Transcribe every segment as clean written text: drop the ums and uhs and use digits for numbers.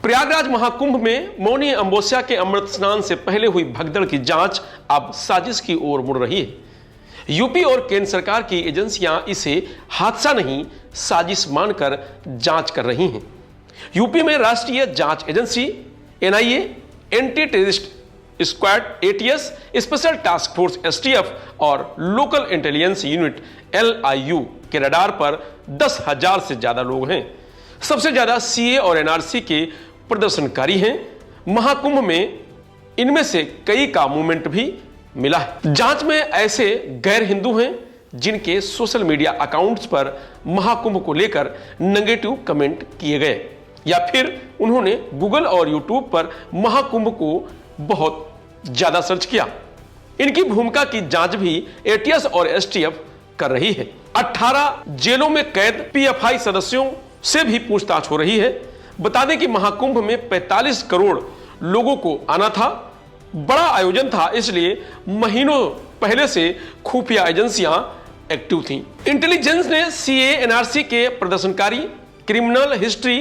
प्रयागराज महाकुंभ में मौनी अमावस्या के अमृत स्नान से पहले हुई भगदड़ की जांच अब साजिश की ओर मुड़ रही है। यूपी और केंद्र सरकार की एजेंसियां इसे हादसा नहीं, साजिश मानकर जांच कर रही हैं। यूपी में राष्ट्रीय जांच agency NIA, anti terrorist squad ATS, special task force STF और लोकल इंटेलिजेंस यूनिट एलआईयू के रडार पर 10,000 से ज्यादा लोग हैं। सबसे ज्यादा सीए और एनआरसी के प्रदर्शनकारी हैं। महाकुंभ में इनमें से कई का मूवमेंट भी मिला है। जांच में ऐसे गैर हिंदू हैं जिनके सोशल मीडिया अकाउंट्स पर महाकुंभ को लेकर नेगेटिव कमेंट किए गए, या फिर उन्होंने गूगल और यूट्यूब पर महाकुंभ को बहुत ज्यादा सर्च किया। इनकी भूमिका की जांच भी एटीएस और एसटीएफ कर रही है। 18 जेलों में कैद पीएफआई सदस्यों से भी पूछताछ हो रही है। बता दें कि महाकुंभ में 45 करोड़ लोगों को आना था। बड़ा आयोजन था, इसलिए महीनों पहले से खुफिया एजेंसियां एक्टिव थीं। इंटेलिजेंस ने सीए एनआरसी के प्रदर्शनकारी, क्रिमिनल हिस्ट्री,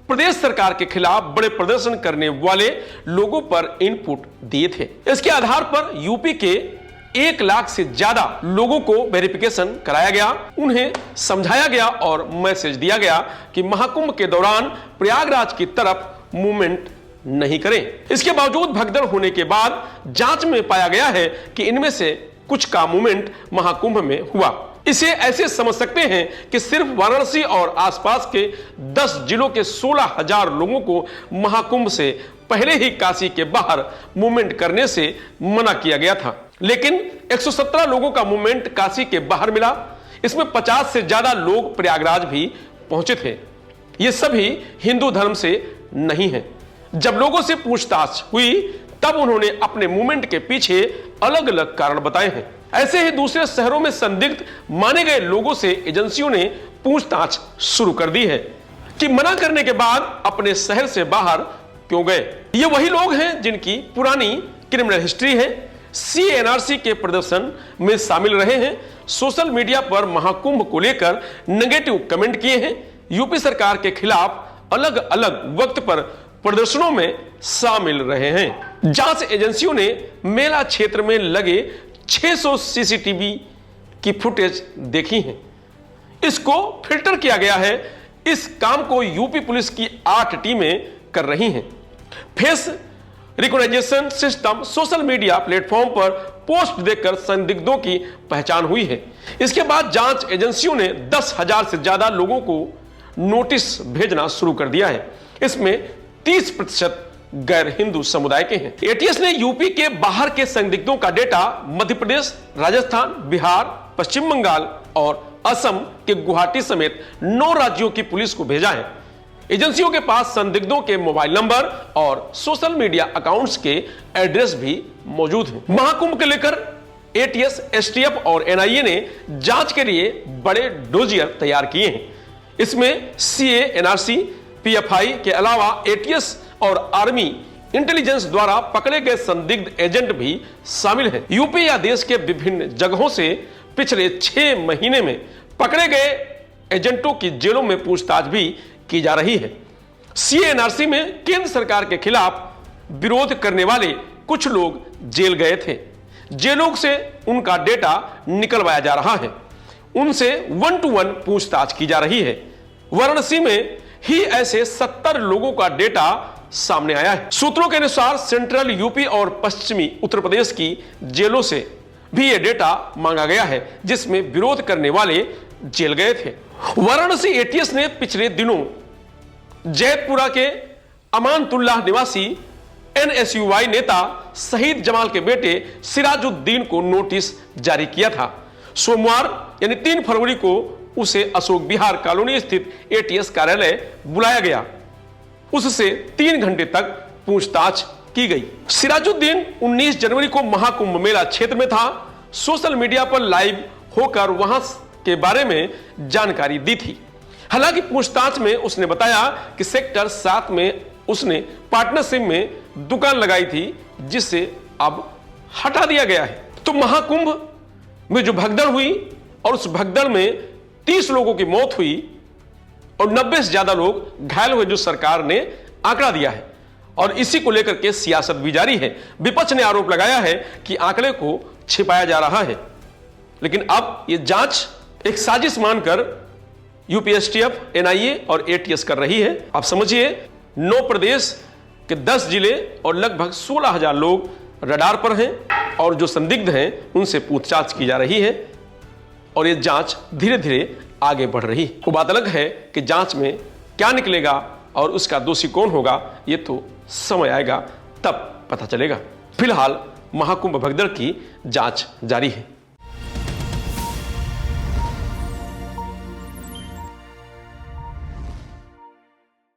प्रदेश सरकार के खिलाफ बड़े प्रदर्शन करने वाले लोगों पर इनपुट दिए थे। इसके आधार पर यूपी के 1 लाख से ज्यादा लोगों को वेरिफिकेशन कराया गया, उन्हें समझाया गया और मैसेज दिया गया कि महाकुंभ के दौरान प्रयागराज की तरफ मूवमेंट नहीं करें। इसके बावजूद भगदड़ होने के बाद जांच में पाया गया है कि इनमें से कुछ का मूवमेंट महाकुंभ में हुआ। इसे ऐसे समझ सकते हैं कि सिर्फ वाराणसी और आसपास के 10 जिलों के 16,000 लोगों को महाकुंभ से पहले ही काशी के बाहर मूवमेंट करने से मना किया गया था, लेकिन 117 लोगों का मूवमेंट काशी के बाहर मिला। इसमें 50 से ज्यादा लोग प्रयागराज भी पहुंचे थे। ये सभी हिंदू धर्म से नहीं है। जब लोगों से पूछताछ हुई तब उन्होंने अपने मूवमेंट के पीछे अलग अलग कारण बताए हैं। ऐसे ही दूसरे शहरों में संदिग्ध माने गए लोगों से एजेंसियों ने पूछताछ शुरू कर दी है कि मना करने के बाद अपने शहर से बाहर क्यों गए। ये वही लोग हैं जिनकी पुरानी क्रिमिनल हिस्ट्री है, सीएनआरसी के प्रदर्शन में शामिल रहे हैं, सोशल मीडिया पर महाकुंभ को लेकर नेगेटिव कमेंट किए हैं, यूपी सरकार के खिलाफ अलग अलग वक्त पर प्रदर्शनों में शामिल रहे हैं। जांच एजेंसियों ने मेला क्षेत्र में लगे 600 सीसीटीवी की फुटेज देखी है। इसको फिल्टर किया गया है। इस काम को यूपी पुलिस की 8 टीमें कर रही हैं। Face recognition system social media platform पर पोस्ट देखकर संदिग्धों की पहचान हुई है। इसके बाद जांच एजेंसियों ने 10,000 से ज्यादा लोगों को नोटिस भेजना शुरू कर दिया है। इसमें 30% गैर हिंदू समुदाय के हैं। एटीएस ने यूपी के बाहर के संदिग्धों का डेटा मध्य प्रदेश, राजस्थान, बिहार, पश्चिम बंगाल और असम के गुवाहाटी समेत 9 राज्यों की पुलिस को भेजा है। एजेंसियों के पास संदिग्धों के मोबाइल नंबर और सोशल मीडिया अकाउंट्स के एड्रेस भी मौजूद हैं। महाकुंभ के लेकर एटीएस, एसटीएफ और एनआईए ने जांच के लिए बड़े डोजियर तैयार किए हैं। इसमें सीए, एनआरसी, पीएफआई के अलावा एटीएस और आर्मी इंटेलिजेंस द्वारा पकड़े गए संदिग्ध एजेंट भी शामिल हैं। यूपी या देश के विभिन्न जगहों से पिछले 6 महीने में पकड़े गए एजेंटों की जेलों में पूछताछ भी की जा रही है। सीएनआरसी में केंद्र सरकार के खिलाफ विरोध करने वाले कुछ लोग जेल गए थे। जेलों से उनका डेटा निकलवाया जा रहा है। उनसे 1 to 1 पूछताछ की जा रही है। वाराणसी में ही ऐसे 70 लोगों का डेटा सामने आया है। सूत्रों के अनुसार सेंट्रल यूपी और पश्चिमी उत्तर प्रदेश की जेलों से भी यह डेटा मांगा गया है, जिसमें विरोध करने वाले जेल गए थे। वाराणसी एटीएस ने पिछले दिनों जैतपुरा के अमानतुल्लाह निवासी एनएसयूआई नेता शहीद जमाल के बेटे सिराजुद्दीन को नोटिस जारी किया था। सोमवार यानी 3 फरवरी को उसे अशोक विहार कॉलोनी स्थित एटीएस कार्यालय बुलाया गया। उससे 3 घंटे तक पूछताछ की गई। सिराजुद्दीन 19 जनवरी को महाकुंभ मेला क्षेत्र में था। सोशल मीडिया पर लाइव होकर वहां के बारे में जानकारी दी थी। हालांकि पूछताछ में उसने बताया कि सेक्टर 7 में उसने पार्टनरशिप में दुकान लगाई थी, जिसे अब हटा दिया गया है। तो महाकुंभ में जो भगदड़ हुई और उस भगदड़ में 30 लोगों की मौत हुई और 90 से ज्यादा लोग घायल हुए, जो सरकार ने आंकड़ा दिया है और इसी को लेकर के सियासत भी जारी है। विपक्ष ने आरोप लगाया है कि आंकड़े को छिपाया जा रहा है, लेकिन अब यह जांच एक साजिश मानकर यूपीएसटीएफ, एनआईए और एटीएस कर रही है। आप समझिए 9 प्रदेश के 10 जिले और लगभग 16,000 लोग रडार पर हैं और जो संदिग्ध हैं उनसे पूछताछ की जा रही है और यह जांच धीरे धीरे आगे बढ़ रही है। वो बात अलग है कि जांच में क्या निकलेगा और उसका दोषी कौन होगा, ये तो समय आएगा तब पता चलेगा। फिलहाल महाकुंभ भगदड़ की जांच जारी है।